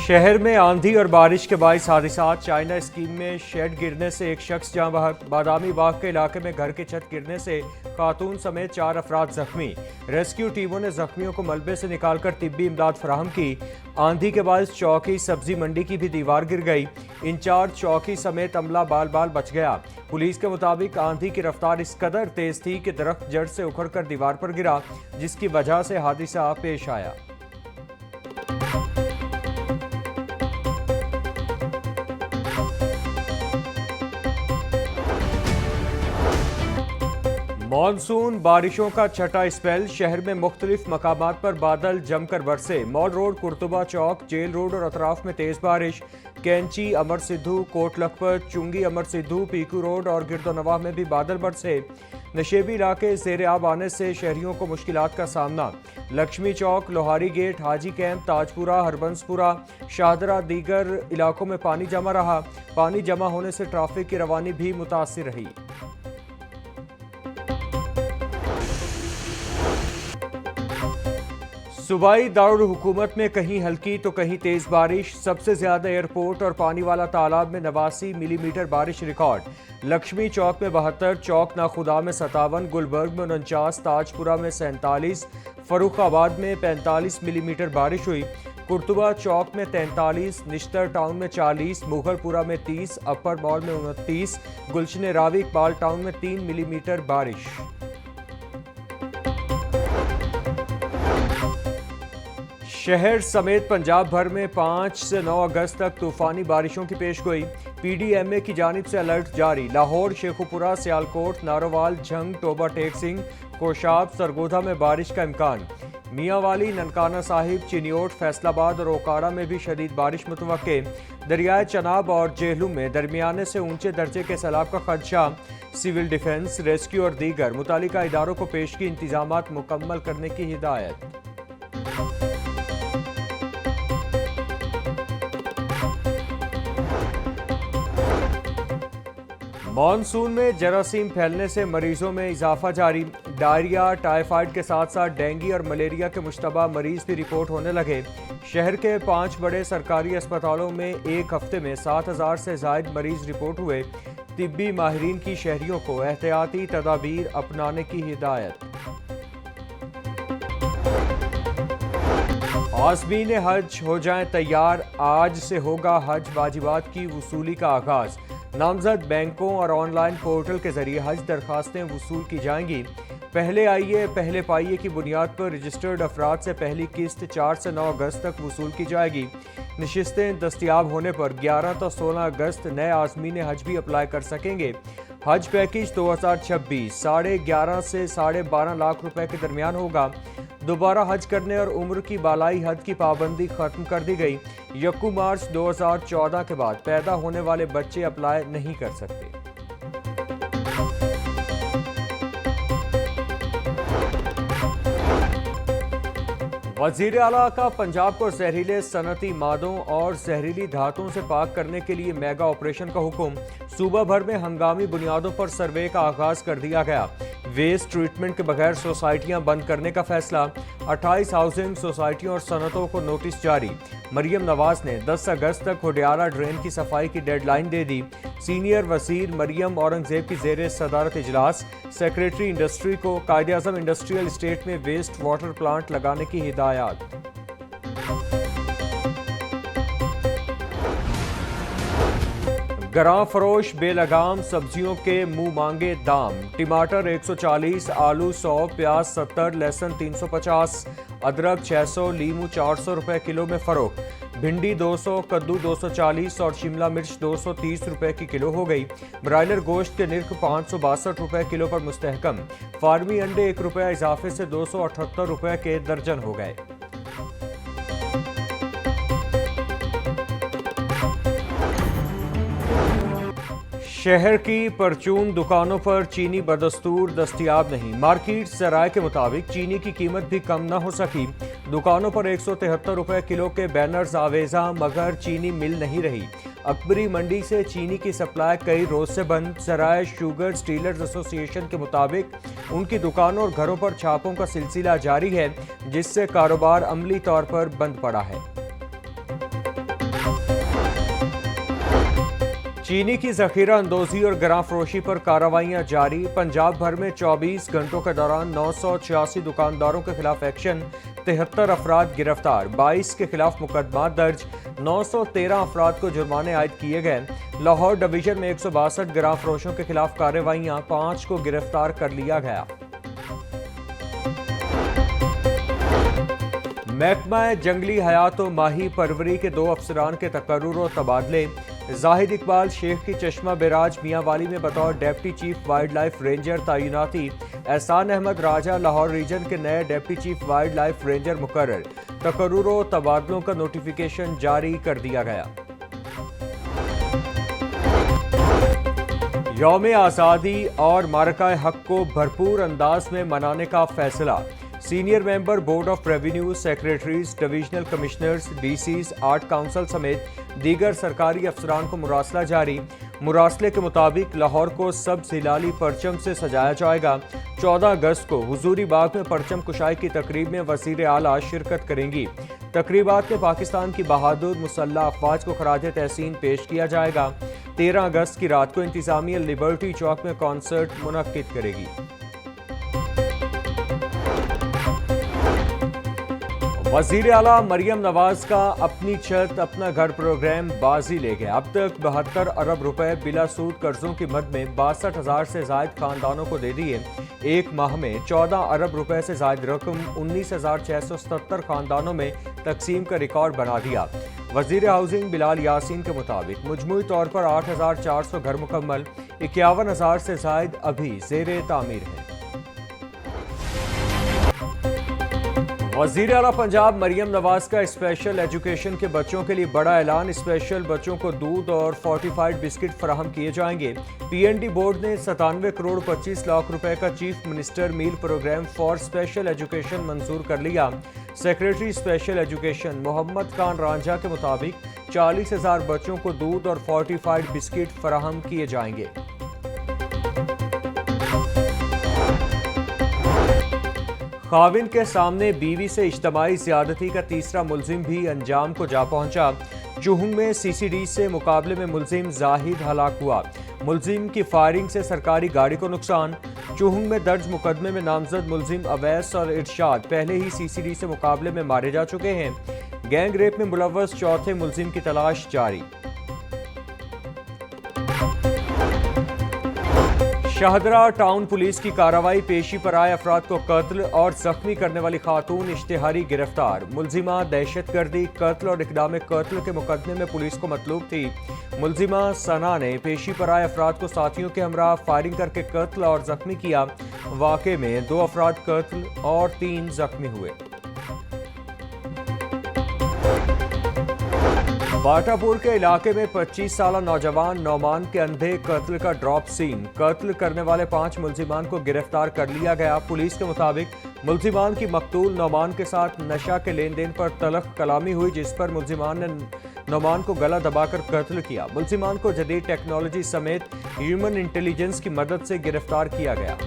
शहर में आंधी और बारिश के बाइस हादसात। चाइना स्कीम में शेड गिरने से एक शख्स जहां बादामी बाग के इलाके में घर की छत गिरने से खातून समेत 4 अफराद जख्मी। रेस्क्यू टीमों ने जख्मियों को मलबे से निकालकर तिब्बी इमदाद फराहम की। आंधी के बाइस चौकी सब्जी मंडी की भी दीवार गिर गई। इंचार्ज चौकी समेत अमला बाल बाल बच गया। पुलिस के मुताबिक आंधी की रफ्तार इस कदर तेज थी कि दरख्त जड़ से उखड़कर दीवार पर गिरा, जिसकी वजह से हादसा पेश आया। मॉनसून बारिशों का छठा स्पेल। शहर में मुख्तलिफ मकामात पर बादल जमकर बरसे। मॉल रोड, कुर्तुबा चौक, जेल रोड और अतराफ में तेज बारिश। कैंची, अमर सिद्धू, कोट लखपत, चुंगी, अमर सिद्धू, पीकू रोड और गिरदोनवाह में भी बादल बरसे। नशेबी इलाके ज़ेर आब आने से शहरियों को मुश्किलात का सामना। लक्ष्मी चौक, लोहारी गेट, हाजी कैंप, ताजपुरा, हरबंसपुरा, शाहदरा दीगर इलाकों में पानी जमा रहा। पानी जमा होने से ट्रैफिक की रवानी भी मुतासिर रही। सूबाई दारुल हुकूमत में कहीं हल्की तो कहीं तेज बारिश। सबसे ज्यादा एयरपोर्ट और पानी वाला तालाब में 89 मिलीमीटर बारिश रिकॉर्ड। लक्ष्मी चौक में 72, चौक नाखुदा में 57, गुलबर्ग में 49, ताजपुरा में 47, फरुखाबाद में 45 मिलीमीटर बारिश हुई। कुर्तुबा चौक में 43, निश्तर टाउन में 40, मुगलपुरा में 30, अपर मॉल में 29, गुलशन रावी इकबाल टाउन में 3 मिलीमीटर बारिश। शहर समेत पंजाब भर में 5 से 9 अगस्त तक तूफानी बारिशों की पेशगोई। पीडीएमए की जानिब से अलर्ट जारी। लाहौर, शेखुपुरा, सियालकोट, नारोवाल, झंग, टोबा टेक सिंह, कोशाब, सरगोधा में बारिश का इम्कान। मियांवाली, ननकाना साहिब, चिनियोट, फैसलाबाद और ओकाड़ा में भी शदीद बारिश मुतवक्के। दरियाए चनाब और जेहलुम में दरमियाने से ऊंचे दर्जे के सैलाब का खदशा। सिविल डिफेंस, रेस्क्यू और दीगर मुतालिका इदारों को पेशगी इंतजामात मुकम्मल करने की हिदायत। मॉनसून में जरासीम फैलने से मरीजों में इजाफा जारी। डायरिया, टाइफाइड के साथ साथ डेंगू और मलेरिया के मुश्तबा मरीज भी रिपोर्ट होने लगे। शहर के 5 बड़े सरकारी अस्पतालों में एक हफ्ते में 7000 से जायद मरीज रिपोर्ट हुए। तिब्बी माहिरीन की शहरियों को एहतियाती तदाबीर अपनाने की हिदायत। आज़मीन हज हो जाएं तैयार। आज से होगा हज वाजिबात की वसूली का आगाज। नामजद बैंकों और ऑनलाइन पोर्टल के जरिए हज दरखास्तें वसूल की जाएंगी। पहले आइए पहले पाइए की बुनियाद पर रजिस्टर्ड अफराद से पहली किस्त 4 से 9 अगस्त तक वसूल की जाएगी। नशिस्तें दस्तियाब होने पर 11 तो 16 अगस्त नए आज़मीन हज भी अप्लाई कर सकेंगे। हज पैकेज 2026 11.5 से 12.5 लाख रुपए के दरमियान होगा। दोबारा हज करने और उम्र की बालाई हद की पाबंदी खत्म कर दी गई। 1 मार्च 2014 के बाद पैदा होने वाले बच्चे अप्लाई नहीं कर सकते। वजीर आला का पंजाब को जहरीले सनती मादों और जहरीली धातुओं से पाक करने के लिए मेगा ऑपरेशन का हुक्म। सूबा भर में हंगामी बुनियादों पर सर्वे का आगाज कर दिया गया। वेस्ट ट्रीटमेंट के बगैर सोसाइटियां बंद करने का फैसला। 28 हाउसिंग सोसाइटियों और सनतों को नोटिस जारी। मरियम नवाज ने 10 अगस्त तक होडियाला ड्रेन की सफाई की डेडलाइन दे दी। सीनियर वजीर मरियम औरंगजेब की जेर सदारत इजलास। सेक्रेटरी इंडस्ट्री को कायदे-आज़म इंडस्ट्रियल इस्टेट में वेस्ट वाटर प्लांट लगाने की हिदायत। गरां फरोश बेलगाम सब्जियों के मुंह मांगे दाम। टमाटर 140, आलू 100, प्याज 70, लहसुन 350, अदरक 600, लीमू 400 रुपए किलो में फरोख्त। भिंडी 200, कद्दू 240 और शिमला मिर्च 230 रुपए की किलो हो गई। ब्रायलर गोश्त के निर्ख 562 रुपए किलो पर मुस्तहकम। फार्मी अंडे 1 रुपया इजाफे से 278 रुपए के दर्जन हो गए। शहर की परचून दुकानों पर चीनी बदस्तूर दस्तियाब नहीं। मार्केट सराय के मुताबिक चीनी की कीमत भी कम न हो सकी। दुकानों पर 173 रुपए किलो के बैनर्स आवेजा, मगर चीनी मिल नहीं रही। अकबरी मंडी से चीनी की सप्लाई कई रोज से बंद। सराय शुगर स्टीलर्स एसोसिएशन के मुताबिक उनकी दुकानों और घरों पर छापों का सिलसिला जारी है, जिससे कारोबार अमली तौर पर बंद पड़ा है। चीनी की जखीरा अंदोजी और गिरां फरोशी पर कार्रवाइयां जारी। पंजाब भर में 24 घंटों के दौरान 986 दुकानदारों के खिलाफ एक्शन, 73 अफराद गिरफ्तार, 22 के खिलाफ मुकदमा दर्ज, 913 अफराद को जुर्माने आयद किए गए। लाहौर डिवीजन में 162 गिरां फरोशों के खिलाफ कार्रवाइयां, 5 को गिरफ्तार कर लिया गया। महकमा जंगली हयात और माही परवरी के 2 अफसरान के तकर्रुर और तबादले। जाहिद इकबाल शेख की चश्मा बिराज मियांवाली में बतौर deputy chief wild life ranger तैनाती। एहसान अहमद राजा लाहौर रीजन के नए deputy chief wild life ranger मुकर्रर। तकर्रुर और तबादलों का नोटिफिकेशन जारी कर दिया गया। यौम आज़ादी और मारका हक को भरपूर अंदाज में मनाने का फैसला। Senior member board of revenue, secretaries, divisional commissioners, DCs, art council समेत दीगर सरकारी अफसरान को मुरासला जारी। मुरासले के मुताबिक लाहौर को सब जिलाली परचम से सजाया जाएगा। 14 अगस्त को हुजूरी बाग में परचम कुशाई की तकरीब में वज़ीर आला शिरकत करेंगी। तकरीबात में पाकिस्तान की बहादुर मुसल्लह अफवाज को खराज तहसीन पेश किया जाएगा। 13 अगस्त की रात को इंतजामिया लिबर्टी चौक में कॉन्सर्ट मुनक्किद करेगी। वज़ीर आला मरियम नवाज का अपनी छत अपना घर प्रोग्राम बाजी ले गया। अब तक 72 अरब रुपए बिला सूद कर्जों की मद में 62,000 से जायद खानदानों को दे दिए। एक माह में 14 अरब रुपए से जायद रकम 19,677 खानदानों में तकसीम का रिकॉर्ड बना दिया। वज़ीर हाउसिंग बिलाल यासीन के मुताबिक मुजमूई तौर पर 8,400 घर मुकम्मल, 51,000 से जायद अभी ज़ेरे तामीर हैं। वज़ीर आला पंजाब मरियम नवाज का स्पेशल एजुकेशन के बच्चों के लिए बड़ा ऐलान। स्पेशल बच्चों को दूध और फोर्टिफाइड बिस्किट फराहम किए जाएंगे। पीएनडी बोर्ड ने 97 करोड़ 25 लाख रुपए का chief minister meal programme for special education मंजूर कर लिया। Secretary special education Mohammad Khan Ranjha के मुताबिक 40,000 बच्चों को दूध और फोर्टिफाइड बिस्किट फराहम किए जाएंगे। खाविन के सामने बीवी से इज्तमाई ज़्यादती का तीसरा मुलजिम भी अंजाम को जा पहुंचा। चुहुंग में सीसीडी से मुकाबले में मुलजिम जाहिद हलाक हुआ। मुलजिम की फायरिंग से सरकारी गाड़ी को नुकसान। चुहुंग में दर्ज मुकदमे में नामजद मुलजिम अवैस और इरशाद पहले ही सीसीडी से मुकाबले में मारे जा चुके हैं। गैंग रेप में मुलव्वस चौथे मुलजिम की तलाश जारी। शाहदरा टाउन पुलिस की कार्रवाई, पेशी पर आए अफराद को कत्ल और जख्मी करने वाली खातून इश्तिहारी गिरफ्तार। मुलजिमा दहशतगर्दी, कत्ल और इक़दाम कत्ल के मुकदमे में पुलिस को मतलूब थी। मुलजिमा सना ने पेशी पर आए अफराद को साथियों के हमरा फायरिंग करके कत्ल और जख्मी किया। वाक़े में 2 अफराद कत्ल और 3 जख्मी हुए। बाटापुर के इलाके में 25 साला नौजवान नौमान के अंधे कत्ल का ड्रॉप सीन। कत्ल करने वाले 5 मुलजिमान को गिरफ्तार कर लिया गया। पुलिस के मुताबिक मुलजिमान की मकतूल नौमान के साथ नशा के लेन देन पर तलख कलामी हुई, जिस पर मुलजिमान ने नौमान को गला दबाकर कत्ल किया। मुलजिमान को जदीद टेक्नोलॉजी समेत ह्यूमन इंटेलिजेंस की मदद से गिरफ्तार किया गया।